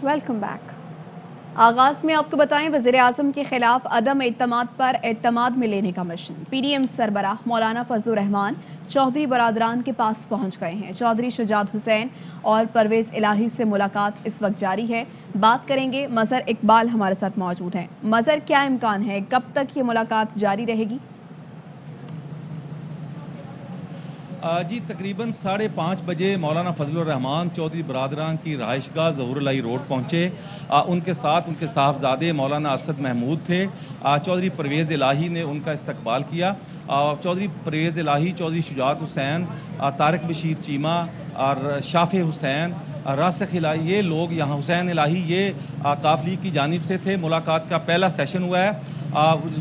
Welcome back. आगाज में आपको बताएं, वज़ीर-ए-आज़म के खिलाफ अदम एतमाद पर एतमाद में लेने का मिशन। पीडीएम सरबराह मौलाना फजलुर रहमान चौधरी बरादरान के पास पहुंच गए हैं। चौधरी शुजात हुसैन और परवेज़ इलाही से मुलाकात इस वक्त जारी है। बात करेंगे, मज़हर इकबाल हमारे साथ मौजूद हैं। मज़हर, क्या इम्कान है, कब तक ये मुलाकात जारी रहेगी? जी तकरीबन 5:30 बजे मौलाना फजलुर रहमान चौधरी बरादरान की रहायशगाह ज़हूरुल्लाही रोड पहुँचे। उनके साथ उनके साहबजादे मौलाना असद महमूद थे। चौधरी परवेज़ इलाही ने उनका इस्तकबाल किया। चौधरी परवेज़ इलाही, चौधरी शुजात हुसैन, तारिक बशीर चीमा और शाफ़े हुसैन, रासिख इलाही, ये लोग यहाँ, हुसैन इलाही, ये काफ लीग की जानिब से थे। मुलाकात का पहला सेशन हुआ है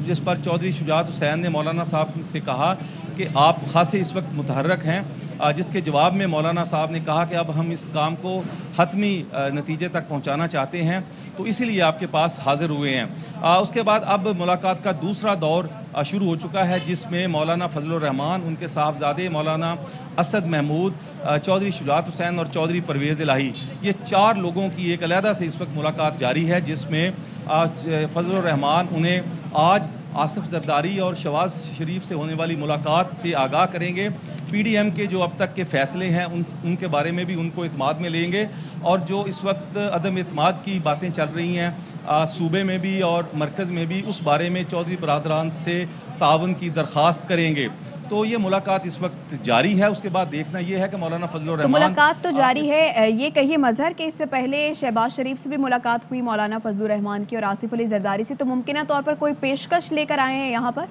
जिस पर चौधरी शुजात हुसैन ने मौलाना साहब से कहा कि आप खासे इस वक्त मुतहर्रक हैं, जिसके जवाब में मौलाना साहब ने कहा कि अब हम इस काम को हतमी नतीजे तक पहुंचाना चाहते हैं, तो इसीलिए आपके पास हाज़िर हुए हैं। उसके बाद अब मुलाकात का दूसरा दौर शुरू हो चुका है, जिसमें मौलाना फजलुर रहमान, उनके साहबजादे मौलाना असद महमूद, चौधरी शुजात हुसैन और चौधरी परवेज़ इलाही, ये 4 लोगों की एक अलहदा से इस वक्त मुलाकात जारी है, जिसमें फजलुर रहमान उन्हें आज आसिफ जरदारी और शहबाज शरीफ से होने वाली मुलाकात से आगाह करेंगे। पीडीएम के जो अब तक के फ़ैसले हैं उनके बारे में भी उनको इत्माद में लेंगे, और जो इस वक्त अदम इत्माद की बातें चल रही हैं सूबे में भी और मरकज़ में भी, उस बारे में चौधरी बरादरान से तावन की दरख्वास्त करेंगे। तो ये मुलाकात इस वक्त जारी है। उसके बाद देखना ये है कि मौलाना फजलुर रहमान, तो मुलाकात तो जारी है, ये कहिए मज़हर के इससे पहले शहबाज शरीफ से भी मुलाकात हुई मौलाना फजलुर रहमान की और आसिफ अली जरदारी से, तो मुमकिन तौर पर कोई पेशकश लेकर आए हैं यहाँ पर?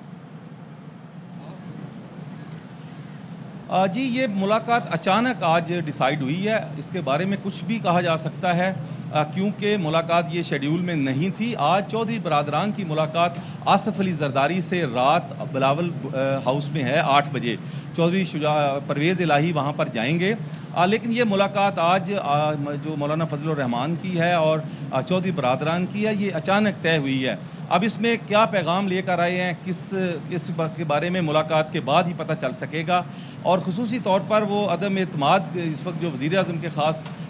जी ये मुलाकात अचानक आज डिसाइड हुई है, इसके बारे में कुछ भी कहा जा सकता है क्योंकि मुलाकात ये शेड्यूल में नहीं थी। आज चौधरी बरादरान की मुलाकात आसिफ अली जरदारी से रात बिलावल हाउस में है 8 बजे। चौधरी परवेज़ इलाही वहाँ पर जाएंगे, लेकिन ये मुलाकात आज जो मौलाना फजलुर रहमान की है और चौधरी बरादरान की है, ये अचानक तय हुई है। अब इसमें क्या पैगाम लेकर आए हैं, किस के बारे में मुलाकात के बाद ही पता चल सकेगा। और ख़ुसूसी तौर पर वो अदम एतमाद, इस वक्त जो वज़ीर-ए-आज़म के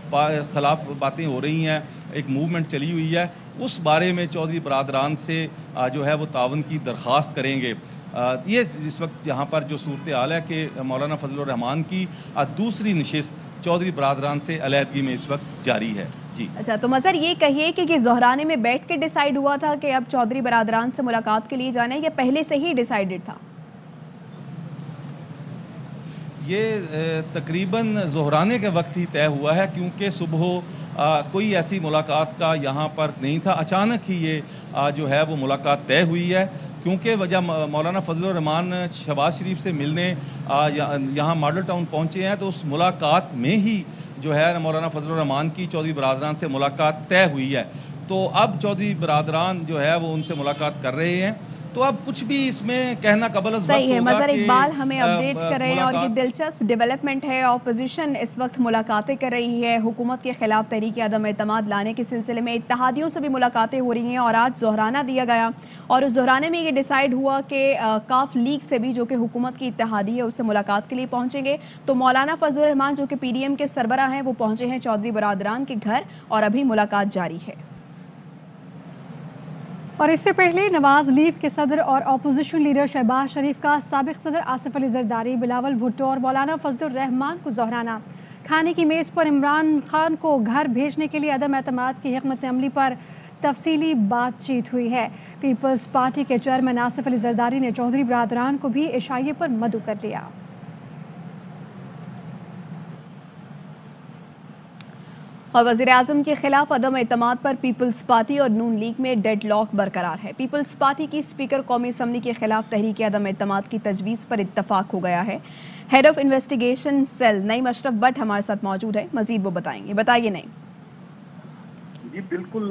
ख़िलाफ़ बातें हो रही हैं, एक मूवमेंट चली हुई है, उस बारे में चौधरी बरादरान से जो है वो तावन की दरख्वास्त करेंगे। ये इस वक्त यहाँ पर जो सूरत हाल है कि मौलाना फजलुर रहमान की दूसरी नशिस्त चौधरी बरादरान से अलहदगी में इस वक्त जारी है। जी अच्छा, तो मज़हर ये कहिए कि ज़ोहराने में बैठ के डिसाइड हुआ था कि अब चौधरी बरादरान से मुलाकात के लिए जाना है, या पहले से ही डिसाइडेड था? ये तकरीबन ज़ोहराने के वक्त ही तय हुआ है, क्योंकि सुबह कोई ऐसी मुलाकात का यहाँ पर नहीं था। अचानक ही ये जो है वो मुलाकात तय हुई है, क्योंकि वजह मौलाना फजलुर रहमान शहबाज शरीफ से मिलने यहाँ मॉडल टाउन पहुँचे हैं, तो उस मुलाकात में ही जो है मौलाना फजलुर रहमान की चौधरी बरादरान से मुलाकात तय हुई है। तो अब चौधरी बरादरान जो है वो उनसे मुलाकात कर रहे हैं, तो अब कुछ भी इसमें कहना कबल सही है। मज़हर इकबाल हमें अपडेट कर रहे हैं, और ये दिलचस्प डेवलपमेंट है। ऑपोजिशन इस वक्त मुलाकातें कर रही है, हुकूमत के खिलाफ तहरीक अदम एतमाद लाने के सिलसिले में इत्तेहादियों से भी मुलाकातें हो रही हैं, और आज ज़ोहराना दिया गया, और उस ज़ोहराने में ये डिसाइड हुआ कि काफ लीग से भी, जो कि हुकूमत की इत्तेहादी है, उससे मुलाकात के लिए पहुँचेंगे। तो मौलाना फजलुर रहमान जो कि पीडीएम के सरबराह हैं, वो पहुँचे हैं चौधरी बरादरान के घर, और अभी मुलाकात जारी है। और इससे पहले नवाज लीग के सदर और अपोजिशन लीडर शहबाज शरीफ का साबिक सदर आसिफ अली जरदारी, बिलावल भुट्टो और मौलाना फजलुर रहमान को ज़ोहराना। खाने की मेज़ पर इमरान खान को घर भेजने के लिए अदम एतमाद की हिकमत अमली पर तफसीली बातचीत हुई है। पीपल्स पार्टी के चेयरमैन आसिफ अली जरदारी ने चौधरी बरादरान को भी इशाये पर मदऊ कर लिया। और वज़ीर-ए-आज़म के खिलाफ अदम एतमाद पर पीपल्स पार्टी और नून लीग में डेड लॉक बरकरार है। पीपल्स पार्टी की स्पीकर कौमी असम्बली के खिलाफ तहरीक अदम एतमाद की तजवीज़ पर इत्तफाक हो गया है। Head of investigation cell Naeem Ashraf but हमारे साथ मौजूद है, मजीद वो बताएंगे। बताइए नईम। जी बिल्कुल,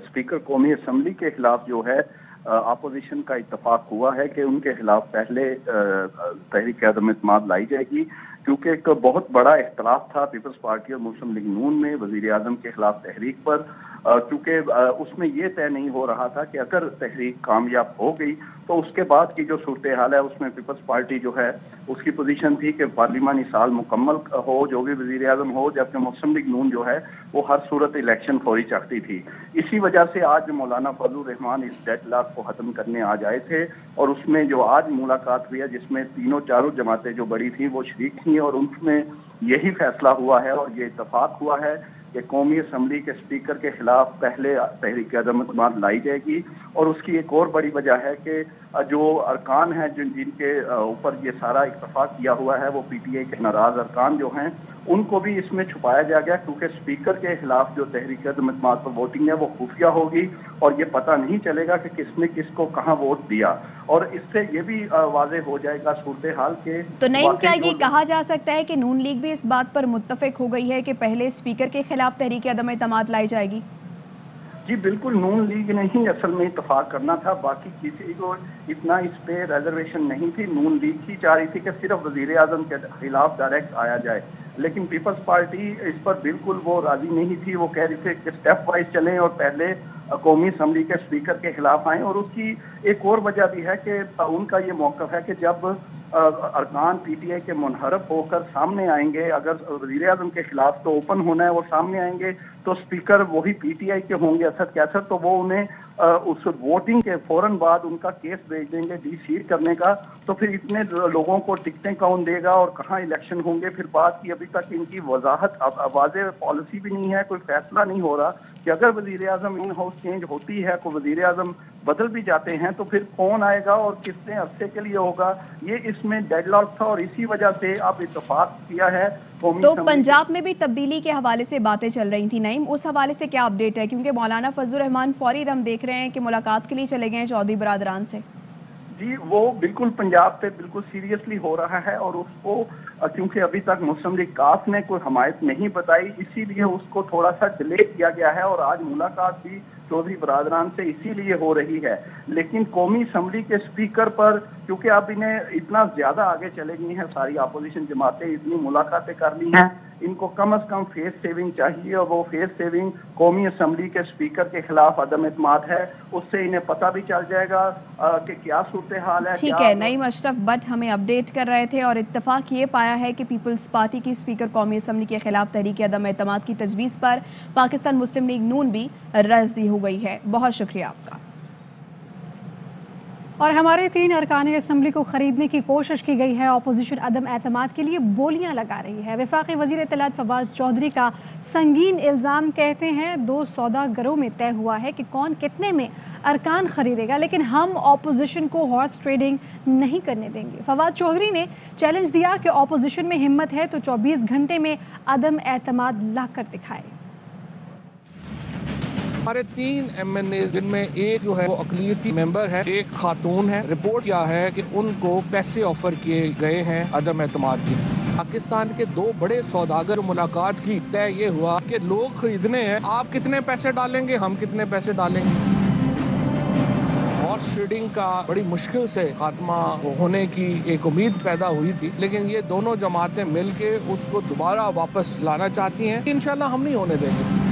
स्पीकर कौमी असम्बली के खिलाफ जो है अपोजिशन का इत्तफाक हुआ है कि उनके खिलाफ पहले तहरीक अदम एतमाद लाई जाएगी, क्योंकि एक बहुत बड़ा इख्तलाफ था पीपल्स पार्टी और मुस्लिम लीग नून में वज़ीर-ए-आज़म के खिलाफ तहरीक पर। क्योंकि उसमें ये तय नहीं हो रहा था कि अगर तहरीक कामयाब हो गई तो उसके बाद की जो सूरत हाल है उसमें पीपल्स पार्टी जो है उसकी पोजीशन थी कि पार्लिमानी साल मुकम्मल हो, जो भी वजीर आजम हो, जबकि मुस्लिम लीग नून जो है वो हर सूरत इलेक्शन फौरी चाहती थी। इसी वजह से आज मौलाना फजलुर रहमान इस डेडलॉक को खत्म करने आज आए थे और उसमें जो आज मुलाकात हुई है जिसमें तीनों चारों जमातें जो बड़ी थी वो शरीक थी और उनमें यही फैसला हुआ है और ये इत्तफाक हुआ है कि कौमी असम्बली के स्पीकर के खिलाफ पहले तहरीक अदम एतमाद लाई जाएगी। और उसकी एक और बड़ी वजह है कि जो अरकान हैं जिनके ऊपर ये सारा इत्तफाक किया हुआ है वो PTI के नाराज अरकान जो हैं उनको भी इसमें छुपाया जा गया, क्योंकि स्पीकर के खिलाफ जो तहरीक अदम एतमाद पर वोटिंग है वो खुफिया होगी और ये पता नहीं चलेगा कि किसने किसको कहाँ वोट दिया। और इससे ये भी वाज़ेह हो जाएगा सूरत हाल के। तो नईम, क्या ये कहा जा सकता है कि नून लीग भी इस बात पर मुत्तफिक हो गई है कि पहले स्पीकर के खिलाफ तहरीक अदम एतमाद लाई जाएगी? जी बिल्कुल, नून लीग ने ही असल में इत्तफाक करना था, बाकी किसी को इतना इस पे रिजर्वेशन नहीं थी। नून लीग ही चाह रही थी कि सिर्फ वजीर आजम के खिलाफ डायरेक्ट आया जाए, लेकिन पीपल्स पार्टी इस पर बिल्कुल वो राजी नहीं थी। वो कह रही थी कि स्टेप वाइज चलें और पहले कौमी असम्बली के स्पीकर के खिलाफ आए। और उसकी एक और वजह भी है कि उनका ये मौक़िफ़ है कि जब अरकान PTI के मुनहरफ होकर सामने आएंगे, अगर वज़ीर आज़म के खिलाफ तो ओपन होना है, वो सामने आएंगे तो स्पीकर वही PTI के होंगे असद कैसर, तो वो उन्हें उस वोटिंग के फौरन बाद उनका केस भेज देंगे डी-सीट करने का। तो फिर इतने लोगों को टिकटें कौन देगा और कहाँ इलेक्शन होंगे? फिर बात की अभी तक इनकी वजाहत वाज़ेह पॉलिसी भी नहीं है, कोई फैसला नहीं हो रहा कि अगर वज़ीर आज़म इन हाउस चेंज होती है, को वज़ीर आज़म बदल भी जाते हैं तो फिर कौन आएगा और कितने अरसे के लिए होगा? ये इसमें डेडलॉक था और इसी वजह से अब इत्तफाक किया है। तो पंजाब में भी तब्दीली के हवाले से बातें चल रही थी नईम, उस हवाले से क्या अपडेट है? क्योंकि मौलाना फजलुर रहमान फौरी हम देख रहे हैं कि मुलाकात के लिए चले गए हैं चौधरी बरादरान से। जी, वो बिल्कुल पंजाब पे बिल्कुल सीरियसली हो रहा है और उसको क्योंकि अभी तक मुस्लिम लीग काफ ने कोई हमायत नहीं बताई, इसीलिए उसको थोड़ा सा डिले किया गया है और आज मुलाकात भी चौधरी बरादरान से इसीलिए हो रही है। लेकिन कौमी असम्बली के स्पीकर पर क्योंकि अब इन्हें इतना ज्यादा आगे चले गई हैं, सारी अपोजिशन जमातें इतनी मुलाकातें कर ली हैं, इनको कम से कम फेस सेविंग चाहिए और वो फेस सेविंग कौमी असम्बली के स्पीकर के खिलाफ अदम एतमाद है। उससे इन्हें पता भी चल जाएगा कि क्या सूरत हाल है। ठीक है, नईम अशरफ भट्ट हमें अपडेट कर रहे थे और इत्तफाक ये पाया है कि पीपल्स पार्टी की स्पीकर कौमी असम्बली के खिलाफ तहरीक अदम एतमाद की तजवीज़ पर पाकिस्तान मुस्लिम लीग नून भी राज़ी हो गई है। बहुत शुक्रिया आपका। और हमारे 3 अरकान असम्बली को ख़रीदने की कोशिश की गई है। अपोजिशन अदम एतमाद के लिए बोलियां लगा रही है। वफाकी वज़ीर इत्तलात फवाद चौधरी का संगीन इल्ज़ाम, कहते हैं 2 सौदागरों में तय हुआ है कि कौन कितने में अरकान ख़रीदेगा, लेकिन हम अपोजिशन को हॉर्स ट्रेडिंग नहीं करने देंगे। फवाद चौधरी ने चैलेंज दिया कि अपोजिशन में हिम्मत है तो 24 घंटे में अदम एतमाद ला कर दिखाए। हमारे 3 MNA जिनमें एक जो है वो अक़लियती मेंबर है, एक खातून है, रिपोर्ट किया है कि उनको पैसे ऑफर किए गए हैं अदम एतमाद की। पाकिस्तान के 2 बड़े सौदागर मुलाकात की, तय ये हुआ कि लोग खरीदने हैं, आप कितने पैसे डालेंगे, हम कितने पैसे डालेंगे। हॉर्स ट्रेडिंग का बड़ी मुश्किल से खात्मा होने की एक उम्मीद पैदा हुई थी, लेकिन ये दोनों जमातें मिलके उसको दोबारा वापस लाना चाहती हैं। इंशाल्लाह हम नहीं होने देंगे।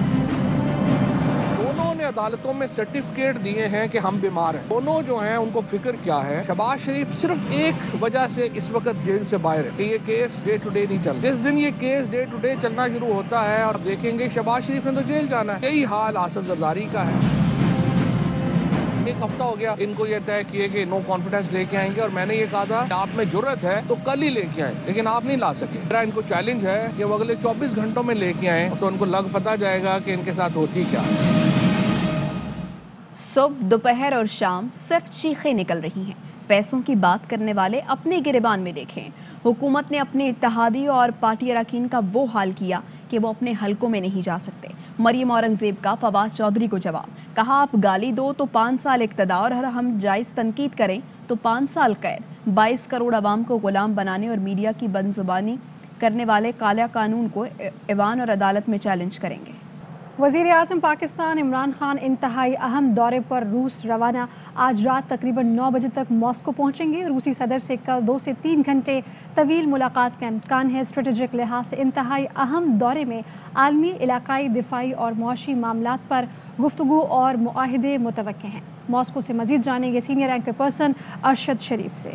अदालतों में सर्टिफिकेट दिए हैं कि हम बीमार हैं। दोनों जो हैं उनको फिक्र क्या है, शहबाज शरीफ सिर्फ एक वजह से इस वक्त जेल से बाहर है कि ये केस डे टू डे नहीं चल। जिस दिन ये केस डे टू डे चलना शुरू होता है और देखेंगे शहबाज शरीफ ने तो जेल जाना है। यही हाल आसिफ जरदारी का है। 1 हफ्ता हो गया इनको ये तय किए कि नो कॉन्फिडेंस लेके आएंगे और मैंने ये कहा था आप में जुर्रत है तो कल ही लेके आए, लेकिन आप नहीं ला सके। मेरा इनको चैलेंज है कि वो अगले 24 घंटों में लेके आए तो उनको लग पता जाएगा कि इनके साथ होती क्या। सुबह, दोपहर और शाम सिर्फ चीखें निकल रही हैं। पैसों की बात करने वाले अपने गिरबान में देखें। हुकूमत ने अपने इत्तेहादी और पार्टी अरकान का वो हाल किया कि वो अपने हलकों में नहीं जा सकते। मरियम औरंगजेब का फवाद चौधरी को जवाब, कहा आप गाली दो तो 5 साल इक़्तिदार और हम जायज़ तनकीद करें तो 5 साल कैद। 22 करोड़ आवाम को गुलाम बनाने और मीडिया की बदजुबानी करने वाले काला कानून को ईवान और अदालत में चैलेंज करेंगे। वज़ीर आज़म पाकिस्तान इमरान खान इंतहाई अहम दौरे पर रूस रवाना। आज रात तकरीबन 9 बजे तक मॉस्को पहुंचेंगे। रूसी सदर से कल 2 से 3 घंटे तवील मुलाकात का इम्कान है। स्ट्रेटेजिक लिहाज से इंतहाई अहम दौरे में आलमी, इलाकाई, दिफाई और मुआशी मामलात पर गुफ्तगू और मुआहिदे मुतवक्के हैं। मॉस्को से मजीद जानेंगे सीनियर एंकर पर्सन अरशद शरीफ से।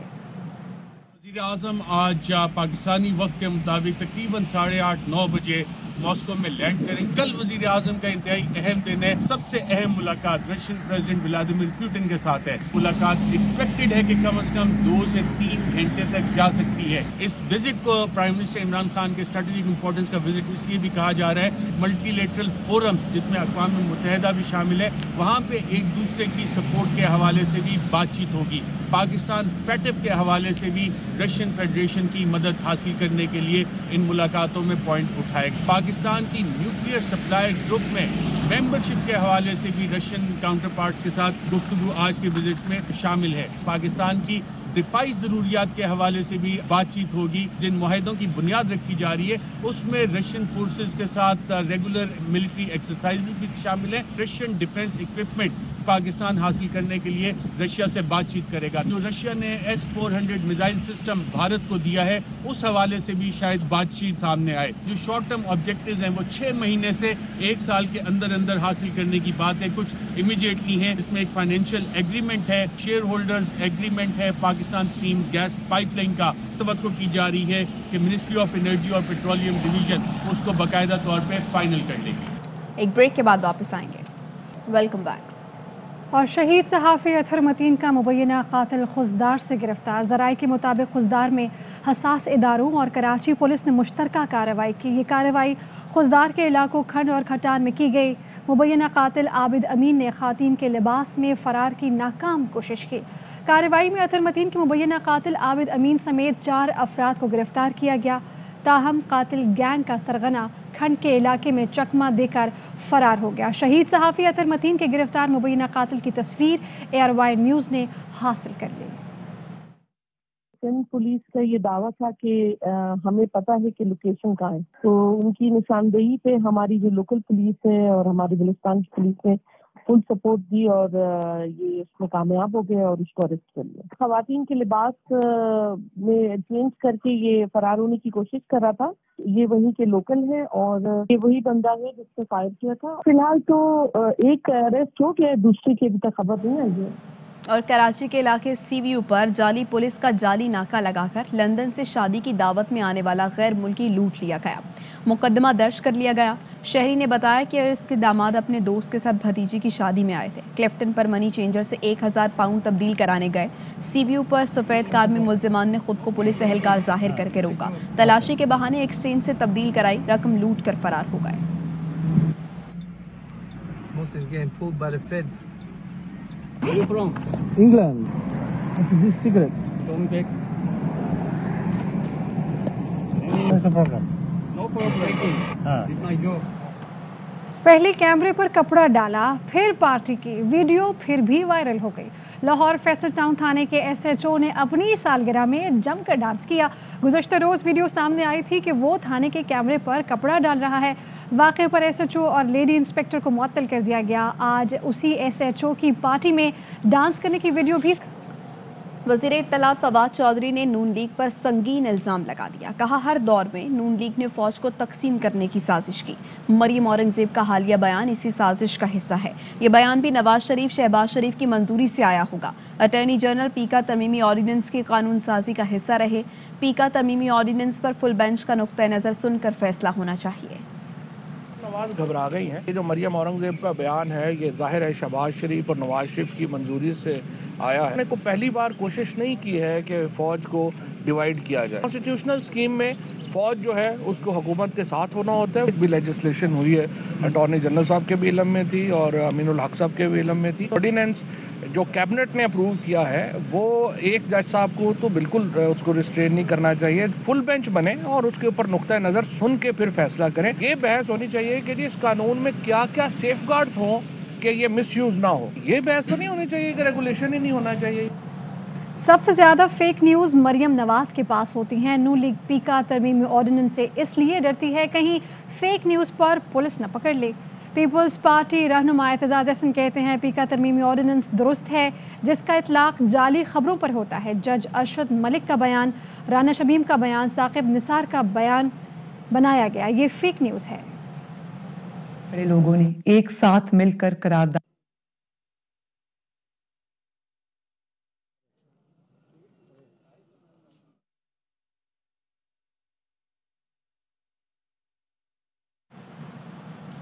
वज़ीर आज़म आज पाकिस्तानी वक्त के मुताबिक तकरीबन 8:30-9 बजे मॉस्को में लैंड करेंगे। कल वज़ीर आज़म का इंतहाई अहम दिन है। सबसे अहम मुलाकात रशियन प्रेसिडेंट व्लादिमीर पुतिन के साथ है। मुलाकात एक्सपेक्टेड है कि कम से कम 2 से 3 घंटे तक जा सकती है। इस विजिट को प्राइम मिनिस्टर इमरान खान के स्ट्रेटेजिक इंपॉर्टेंस का विजिट इसलिए भी कहा जा रहा है, मल्टीलेटरल फोरम जिसमें अक़वाम मुत्तहिदा भी शामिल है, वहाँ पे एक दूसरे की सपोर्ट के हवाले से भी बातचीत होगी। पाकिस्तान फैटिफ के हवाले से भी रशियन फेडरेशन की मदद हासिल करने के लिए इन मुलाकातों में पॉइंट उठाएगा। पाकिस्तान की न्यूक्लियर सप्लाई ग्रुप में मेंबरशिप के हवाले से भी रशियन काउंटर पार्ट के साथ गुफ्तगू आज के विजिट में शामिल है। पाकिस्तान की दिफाई ज़रूरियात के हवाले से भी बातचीत होगी। जिन मुआहदों की बुनियाद रखी जा रही है उसमें रशियन फोर्सेस के साथ रेगुलर मिलिट्री एक्सरसाइज भी शामिल है। रशियन डिफेंस इक्विपमेंट पाकिस्तान हासिल करने के लिए रशिया से बातचीत करेगा। जो रशिया ने S-400 मिसाइल सिस्टम भारत को दिया है उस हवाले से भी शायद बातचीत सामने आए। जो शॉर्ट टर्म ऑब्जेक्टिव्स हैं वो 6 महीने से 1 साल के अंदर अंदर हासिल करने की बात है। कुछ इमीडिएटली है, इसमें एक फाइनेंशियल एग्रीमेंट है, शेयर होल्डर्स एग्रीमेंट है। पाकिस्तान स्ट्रीम गैस पाइपलाइन का तवक्को की जा रही है कि मिनिस्ट्री ऑफ एनर्जी और पेट्रोलियम डिवीजन उसको बाकायदा तौर पर फाइनल कर लेगी। एक ब्रेक के बाद वापस आएंगे। Welcome back. और शहीद सहाफ़ी अतहर मतीन का मुबैना कातिल खुजदार से गिरफ्तार। ज़राए के मुताबिक खुजदार में हसास इदारों और कराची पुलिस ने मुश्तरका कार्रवाई की। ये कार्रवाई खुजदार के इलाकों खंड और खटान में की गई। मुबैना कातिल आबिद अमीन ने खातीन के लिबास में फ़रार की नाकाम कोशिश की। कार्रवाई में अतहर मतीन के मुबैना कातिल आबिद अमीन समेत 4 अफराद को गिरफ्तार किया गया। ताहम कातिल गैंग का सरगना खंड के इलाके में चकमा देकर फरार हो गया। शहीद सहाफ़ी अतहर मतीन के गिरफ्तार मुबैना कातिल की तस्वीर ARY न्यूज़ ने हासिल कर ली। सिंध पुलिस का ये दावा था कि हमें पता है कि लोकेशन कहाँ है, तो उनकी निशानदेही पे हमारी जो लोकल पुलिस है और हमारी बलूचिस्तान की पुलिस ने फुल सपोर्ट दी और ये इसमें कामयाब हो गए और उसको अरेस्ट कर लिया। खवातीन के लिबास में चेंज करके ये फरार होने की कोशिश कर रहा था। ये वहीं के लोकल है और ये वही बंदा है जिसने फायर किया था। फिलहाल तो एक अरेस्ट हो गया, दूसरे की अभी तक खबर नहीं आई है। और कराची के इलाके CVU पर जाली पुलिस का जाली नाका लगाकर लंदन से शादी की दावत में आने वाला गैर मुल्की लूट लिया गया। मुकदमा दर्ज कर लिया गया। शहरी ने बताया कि इसके दामाद अपने दोस्त के साथ भतीजी की शादी में आए थे। क्लिफ्टन पर मनी चेंजर से 1000 पाउंड तब्दील कराने गए। CVU पर सफ़ेद कार में मुलजिमान ने खुद को पुलिस एहलकार जाहिर करके रोका। तलाशी के बहाने एक्सचेंज से तब्दील कराई, रकम लूट कर फरार हो गए। Where are you from? England. What is this cigarettes? Don't take. What's the problem? No problem. It's my job. पहले कैमरे पर कपड़ा डाला, फिर पार्टी की वीडियो फिर भी वायरल हो गई। लाहौर फैसल टाउन थाने के SHO ने अपनी सालगिरह में जमकर डांस किया। गुज़श्ता रोज़ वीडियो सामने आई थी कि वो थाने के कैमरे पर कपड़ा डाल रहा है। वाक़े पर SHO और लेडी इंस्पेक्टर को मुअत्तल कर दिया गया। आज उसी SHO की पार्टी में डांस करने की वीडियो भी। वज़ीर इत्तलात फवाद चौधरी ने नून लीग पर संगीन इल्ज़ाम लगा दिया। कहा हर दौर में नून लीग ने फ़ौज को तकसीम करने की साजिश की। मरियम औरंगज़ेब का हालिया बयान इसी साजिश का हिस्सा है। ये बयान भी नवाज शरीफ, शहबाज शरीफ की मंजूरी से आया होगा। अटॉर्नी जनरल पीका तमीमी ऑर्डिनेंस की कानून साजी का हिस्सा रहे। पीका तमीमी ऑर्डिनेंस पर फुल बेंच का नुक्ता नज़र सुनकर फैसला होना चाहिए। नवाज घबरा गई हैं। ये जो मरियम औरंगज़ेब का बयान है ये जाहिर है शहबाज शरीफ और नवाज शरीफ की मंजूरी से आया है। मैंने को पहली बार कोशिश नहीं की है कि फ़ौज को डिवाइड किया जाए। कॉन्स्टिट्यूशनल स्कीम में फ़ौज जो है उसको हुकूमत के साथ होना होता है। इस भी लेजिस्लेशन हुई है, अटॉर्नी जनरल साहब के भी इल्म में थी और अमीनुल हक साहब के भी इल्म में थी। ऑर्डिनेंस जो कैबिनेट ने अप्रूव किया है वो एक जज साहब को तो बिल्कुल उसको रिस्ट्रेन नहीं करना चाहिए। फुल बेंच बने और उसके ऊपर नुक्ता नज़र सुन के फिर फैसला करें। ये बहस होनी चाहिए कि जी इस कानून में क्या क्या सेफ गार्ड्स हों कि ये मिसयूज़ ना हो। ये बहस तो नहीं होनी चाहिए कि रेगुलेशन ही नहीं होना चाहिए। सबसे ज़्यादा फेक न्यूज़ मरियम नवाज के पास होती हैं। नून लीग पीका तरमीमी ऑर्डिनेंस से इसलिए डरती है कहीं फेक न्यूज़ पर पुलिस न पकड़ ले। पीपल्स पार्टी रहनुमा एतजाज हसन कहते हैं पीका तरमीमी ऑर्डिनेंस दुरुस्त है जिसका इतलाक जाली खबरों पर होता है। जज अरशद मलिक का बयान, राना शमीम का बयान, साकिब निसार का बयान बनाया गया, ये फेक न्यूज़ है। बड़े लोगों ने एक साथ मिलकर करारदाद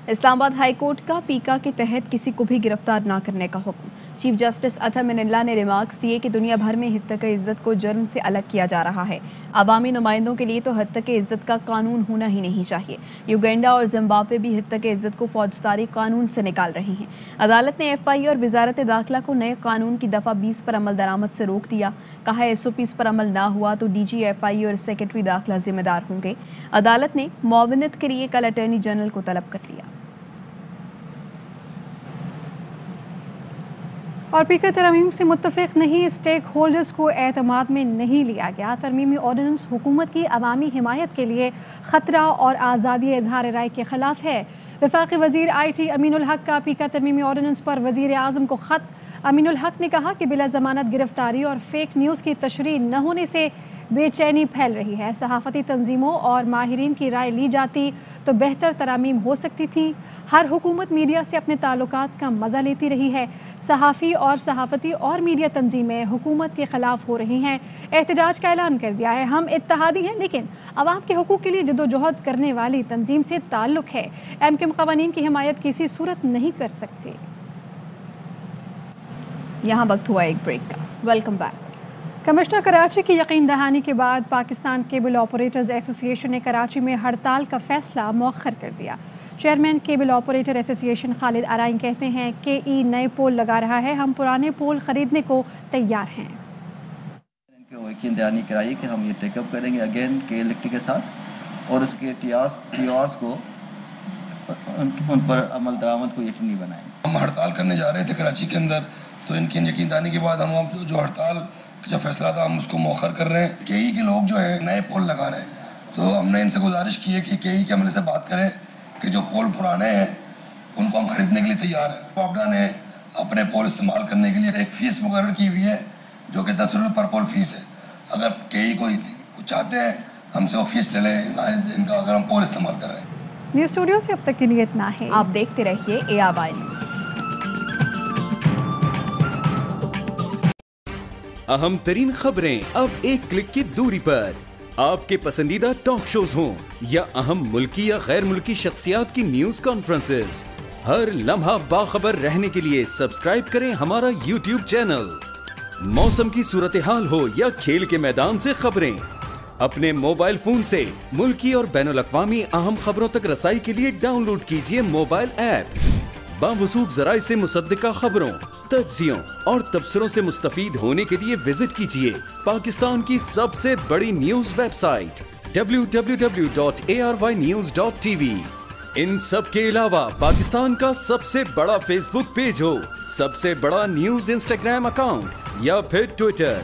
इस्लामाबाद हाई कोर्ट का पीका के तहत किसी को भी गिरफ्तार ना करने का हुक्म। चीफ जस्टिस अतहर मिनल्ला ने रिमार्क्स दिए कि दुनिया भर में हित्तक इज़्ज़त को जुर्म से अलग किया जा रहा है। अवामी नुमाइंदों के लिए तो हित्तक इज़्ज़त का कानून होना ही नहीं चाहिए। युगांडा और जिम्बाब्वे भी हित्तक इज़्ज़त को फौजदारी कानून से निकाल रही हैं। अदालत ने FI और वजारत दाखिला को नए कानून की दफ़ा 20 पर अमल दरामद से रोक दिया। कहा SOPs पर अमल ना हुआ तो DG FI और सेक्रेटरी दाखिला जिम्मेदार होंगे। अदालत ने मुआवनत के लिए कल अटॉर्नी जनरल को तलब कर लिया। और पीका तरमीम से मुत्तफिक नहीं, स्टेक होल्डर्स को एतमाद में नहीं लिया गया। तरमीमी ऑर्डिनेंस हुकूमत की अवामी हिमायत के लिए ख़तरा और आज़ादी इजहार राय के ख़िलाफ़ है। वफाकी वज़ीर IT अमीनुल हक का पीका तरमीमी ऑर्डिनेंस पर वज़ीर आज़म को ख़त। अमीनुल हक ने कहा कि बिला ज़मानत गिरफ्तारी और फेक न्यूज़ की तशरीह न होने से बेचैनी फैल रही है। सहाफ़ती तंजीमों और माहिरीन की राय ली जाती तो बेहतर तरमीम हो सकती थी। हर हुकूमत मीडिया से अपने ताल्लुकात का मज़ा लेती रही है। सहाफ़ी और सहाफ़ती और मीडिया तंजीमें हुकूमत के ख़िलाफ़ हो रही हैं। एहतजाज का ऐलान कर दिया है। हम इत्तेहादी हैं लेकिन अवाम के हुकूक के लिए जदोजहद करने वाली तंजीम से ताल्लुक़ है। MKM क़वानीन की हिमायत किसी सूरत नहीं कर सकती। यहाँ वक्त हुआ एक ब्रेक का। Welcome back. कमिश्नर कराची की यकीन दहानी के बाद पाकिस्तान केबल ऑपरेटर्स एसोसिएशन ने कराची में हड़ताल का फैसला मौखर कर दिया। Chairman cable operator association Khalid Arain कहते हैं KE नए पोल लगा रहा है, हम पुराने पोल खरीदने को तैयार हैं। इनको यकीन दहानी कराई कि हम ये टेकअप करेंगे अगेन KLT के साथ और उसके TRs को उन पर अमल दरामद को यकीनी बनाएंगे। हम हड़ताल करने जा रहे थे कराची के अंदर, तो इनकी यकीन दहानी के बाद हम जो हड़ताल जो फैसला था हम उसको मौखर कर रहे हैं। KE के लोग जो है नए पोल लगा रहे हैं, तो हमने इनसे गुजारिश की है कि KE के अमले से बात करें कि जो पोल पुराने हैं उनको हम खरीदने के लिए तैयार हैं। वापडा ने अपने पोल इस्तेमाल करने के लिए एक फ़ीस मुकर्रर की हुई है जो कि 10 रुपये पर पोल फ़ीस है। अगर KE को चाहते हैं हमसे वो फ़ीस ले लें इनका, अगर हम पोल इस्तेमाल कर रहे हैं। न्यूज़ स्टूडियो से अब तक के लिए इतना है। आप देखते रहिए ARY न्यूज़। अहम तरीन खबरें अब एक क्लिक की दूरी पर। आपके पसंदीदा टॉक शोज हों या अहम मुल्की या गैर मुल्की शख्सियात की न्यूज कॉन्फ्रेंसेस, हर लम्हा बाखबर रहने के लिए सब्सक्राइब करें हमारा YouTube चैनल। मौसम की सूरत हाल हो या खेल के मैदान से खबरें, अपने मोबाइल फोन से मुल्की और बैनुल अक़वामी अहम खबरों तक रसाई के लिए डाउनलोड कीजिए मोबाइल ऐप। बावसूख ज़राए से मुसद्दिका खबरों, तज्ज़ियों और तबसरों से मुस्तफ़ीद होने के लिए विजिट कीजिए पाकिस्तान की सबसे बड़ी न्यूज़ वेबसाइट www.arynews.tv। इन सब के अलावा पाकिस्तान का सबसे बड़ा फेसबुक पेज हो, सबसे बड़ा न्यूज़ इंस्टाग्राम अकाउंट या फिर ट्विटर,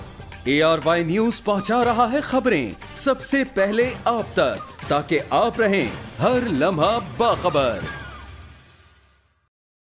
ARY न्यूज़ पहुंचा रहा है खबरें सबसे पहले आप तक, ताकि आप रहें हर लम्हा बाखबर।